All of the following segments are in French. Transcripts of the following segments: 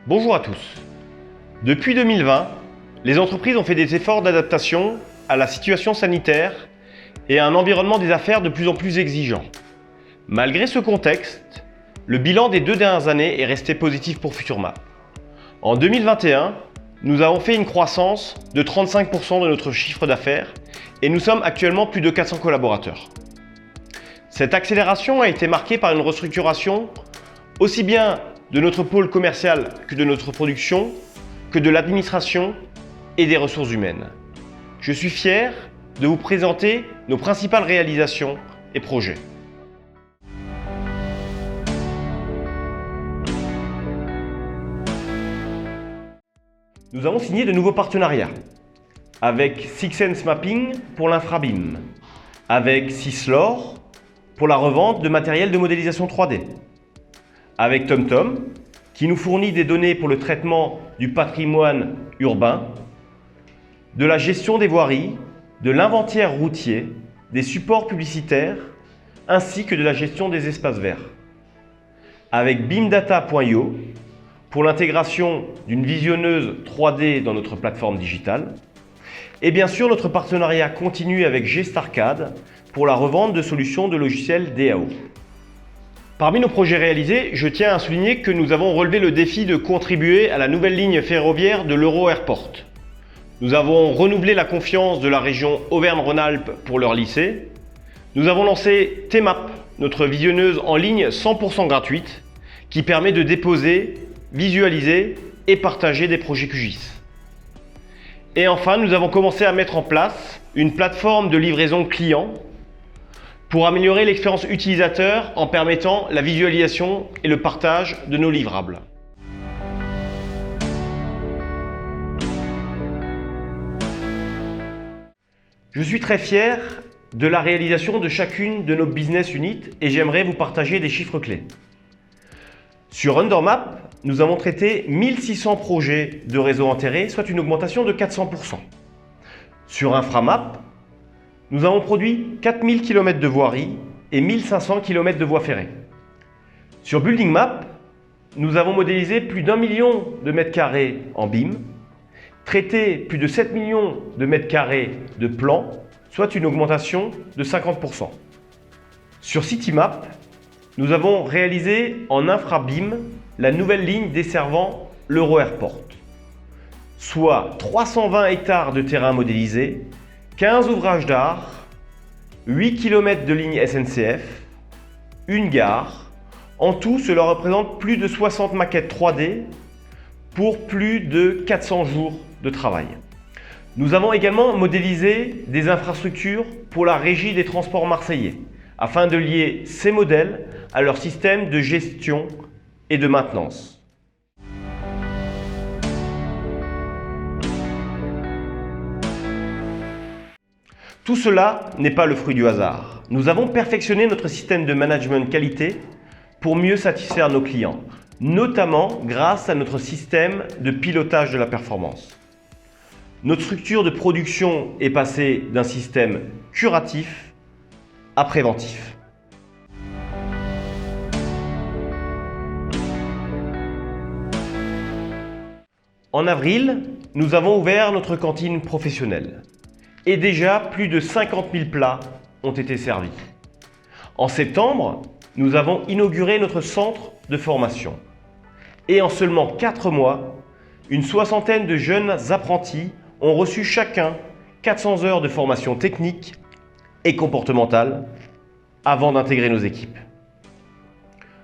Bonjour à tous. Depuis 2020, les entreprises ont fait des efforts d'adaptation à la situation sanitaire et à un environnement des affaires de plus en plus exigeant. Malgré ce contexte, le bilan des 2 dernières années est resté positif pour Futurmap. En 2021, nous avons fait une croissance de 35% de notre chiffre d'affaires et nous sommes actuellement plus de 400 collaborateurs. Cette accélération a été marquée par une restructuration aussi bien de notre pôle commercial que de notre production, que de l'administration et des ressources humaines. Je suis fier de vous présenter nos principales réalisations et projets. Nous avons signé de nouveaux partenariats avec Six Sense Mapping pour l'infra-BIM, avec Syslor pour la revente de matériel de modélisation 3D, avec TomTom qui nous fournit des données pour le traitement du patrimoine urbain, de la gestion des voiries, de l'inventaire routier, des supports publicitaires, ainsi que de la gestion des espaces verts. Avec BIMdata.io pour l'intégration d'une visionneuse 3D dans notre plateforme digitale. Et bien sûr, notre partenariat continue avec Gestarcad pour la revente de solutions de logiciels DAO. Parmi nos projets réalisés, je tiens à souligner que nous avons relevé le défi de contribuer à la nouvelle ligne ferroviaire de l'Euro-Airport. Nous avons renouvelé la confiance de la région Auvergne-Rhône-Alpes pour leur lycée. Nous avons lancé Tmap, notre visionneuse en ligne 100% gratuite, qui permet de déposer, visualiser et partager des projets QGIS. Et enfin, nous avons commencé à mettre en place une plateforme de livraison client pour améliorer l'expérience utilisateur en permettant la visualisation et le partage de nos livrables. Je suis très fier de la réalisation de chacune de nos business units et j'aimerais vous partager des chiffres clés. Sur Undermap, nous avons traité 1600 projets de réseau enterré, soit une augmentation de 400%. Sur Inframap, nous avons produit 4000 km de voirie et 1500 km de voies ferrées. Sur BuildingMap, nous avons modélisé plus d'1 million de mètres carrés en BIM, traité plus de 7 millions de mètres carrés de plans, soit une augmentation de 50%. Sur CityMap, nous avons réalisé en infra-BIM la nouvelle ligne desservant l'Euro-Airport, soit 320 hectares de terrain modélisés, 15 ouvrages d'art, 8 km de ligne SNCF, une gare. En tout, cela représente plus de 60 maquettes 3D pour plus de 400 jours de travail. Nous avons également modélisé des infrastructures pour la régie des transports marseillais, afin de lier ces modèles à leur système de gestion et de maintenance. Tout cela n'est pas le fruit du hasard. Nous avons perfectionné notre système de management qualité pour mieux satisfaire nos clients, notamment grâce à notre système de pilotage de la performance. Notre structure de production est passée d'un système curatif à préventif. En avril, nous avons ouvert notre cantine professionnelle. Et déjà, plus de 50 000 plats ont été servis. En septembre, nous avons inauguré notre centre de formation. Et en seulement 4 mois, une soixantaine de jeunes apprentis ont reçu chacun 400 heures de formation technique et comportementale avant d'intégrer nos équipes.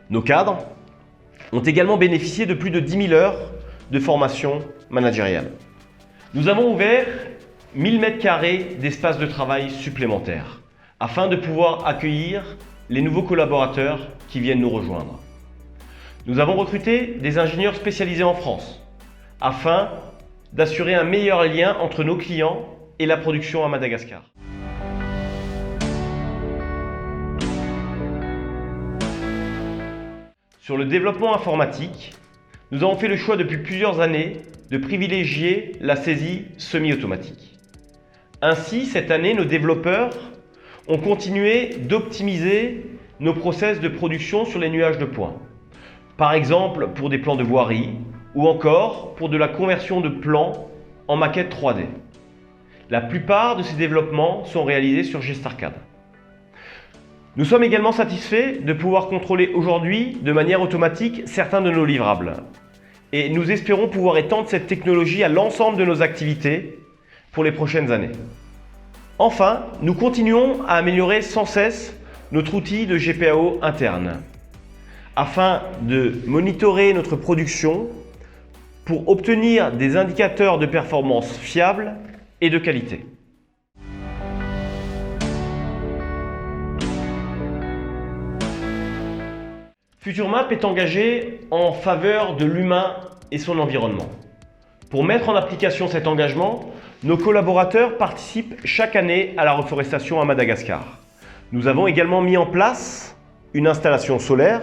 Nos cadres ont également bénéficié de plus de 10 000 heures de formation managériale. Nous avons ouvert 1000 m² d'espace de travail supplémentaires afin de pouvoir accueillir les nouveaux collaborateurs qui viennent nous rejoindre. Nous avons recruté des ingénieurs spécialisés en France afin d'assurer un meilleur lien entre nos clients et la production à Madagascar. Sur le développement informatique, nous avons fait le choix depuis plusieurs années de privilégier la saisie semi-automatique. Ainsi, cette année, nos développeurs ont continué d'optimiser nos process de production sur les nuages de points. Par exemple, pour des plans de voirie ou encore pour de la conversion de plans en maquette 3D. La plupart de ces développements sont réalisés sur GestArcade. Nous sommes également satisfaits de pouvoir contrôler aujourd'hui de manière automatique certains de nos livrables. Et nous espérons pouvoir étendre cette technologie à l'ensemble de nos activités pour les prochaines années. Enfin, nous continuons à améliorer sans cesse notre outil de GPAO interne afin de monitorer notre production pour obtenir des indicateurs de performance fiables et de qualité. FutureMap est engagé en faveur de l'humain et son environnement. Pour mettre en application cet engagement, nos collaborateurs participent chaque année à la reforestation à Madagascar. Nous avons également mis en place une installation solaire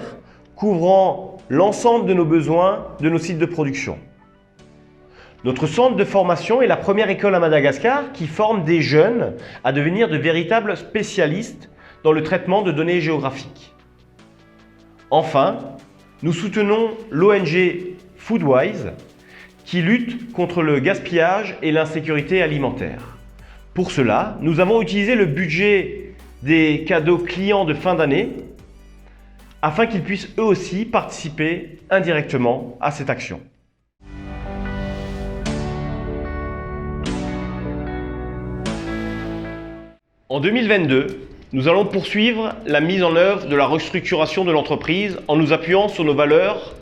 couvrant l'ensemble de nos besoins de nos sites de production. Notre centre de formation est la première école à Madagascar qui forme des jeunes à devenir de véritables spécialistes dans le traitement de données géographiques. Enfin, nous soutenons l'ONG Foodwise qui lutte contre le gaspillage et l'insécurité alimentaire. Pour cela, nous avons utilisé le budget des cadeaux clients de fin d'année afin qu'ils puissent eux aussi participer indirectement à cette action. En 2022, nous allons poursuivre la mise en œuvre de la restructuration de l'entreprise en nous appuyant sur nos valeurs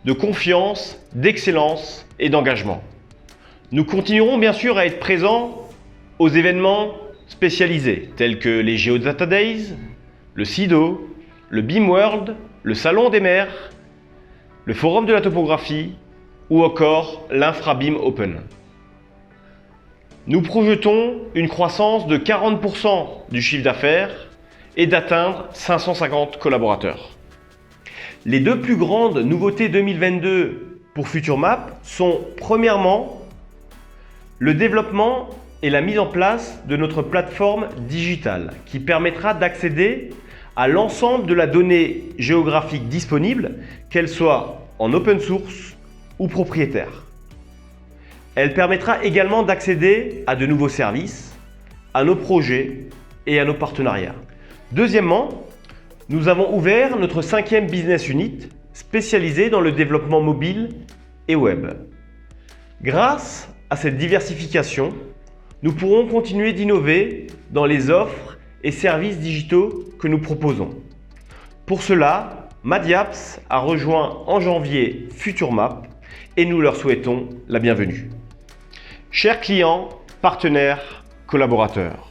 de confiance, d'excellence et d'engagement. Nous continuerons bien sûr à être présents aux événements spécialisés tels que les Geodata Days, le CIDO, le BIMworld, le Salon des Mers, le Forum de la topographie ou encore l'InfraBIM Open. Nous projetons une croissance de 40% du chiffre d'affaires et d'atteindre 550 collaborateurs. Les deux plus grandes nouveautés 2022 pour FutureMap sont premièrement le développement et la mise en place de notre plateforme digitale qui permettra d'accéder à l'ensemble de la donnée géographique disponible, qu'elle soit en open source ou propriétaire. Elle permettra également d'accéder à de nouveaux services, à nos projets et à nos partenariats. Deuxièmement, nous avons ouvert notre 5e business unit spécialisé dans le développement mobile et web. Grâce à cette diversification, nous pourrons continuer d'innover dans les offres et services digitaux que nous proposons. Pour cela, Madiapps a rejoint en janvier FutureMap et nous leur souhaitons la bienvenue. Chers clients, partenaires, collaborateurs,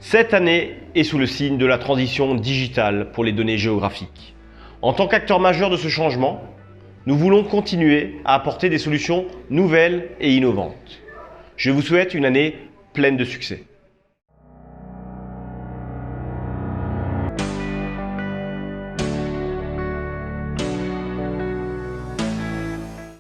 cette année est sous le signe de la transition digitale pour les données géographiques. En tant qu'acteur majeur de ce changement, nous voulons continuer à apporter des solutions nouvelles et innovantes. Je vous souhaite une année pleine de succès.